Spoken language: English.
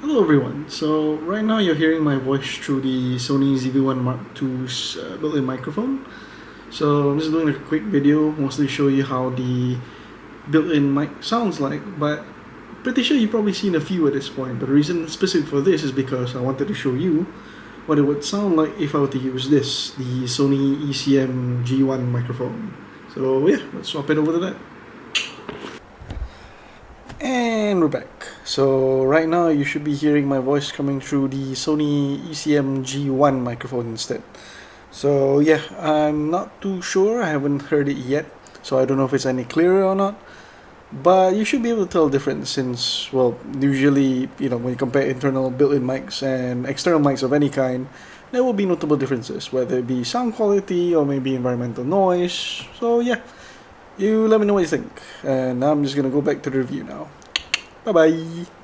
Hello everyone, so right now you're hearing my voice through the Sony ZV-1 Mark II's built-in microphone. So I'm just doing a quick video, mostly show you how the built-in mic sounds like, but pretty sure you've probably seen a few at this point. But the reason specific for this is because I wanted to show you what it would sound like if I were to use this, the Sony ECM-G1 microphone. So yeah, let's swap it over to that. And we're back. So right now you should be hearing my voice coming through the Sony ECM-G1 microphone instead. So yeah, I'm not too sure, I haven't heard it yet, so I don't know if it's any clearer or not. But you should be able to tell the difference since, well, usually, when you compare internal built-in mics and external mics of any kind, there will be notable differences, whether it be sound quality or maybe environmental noise. So yeah, you let me know what you think. And now I'm just gonna go back to the review now. Bye bye.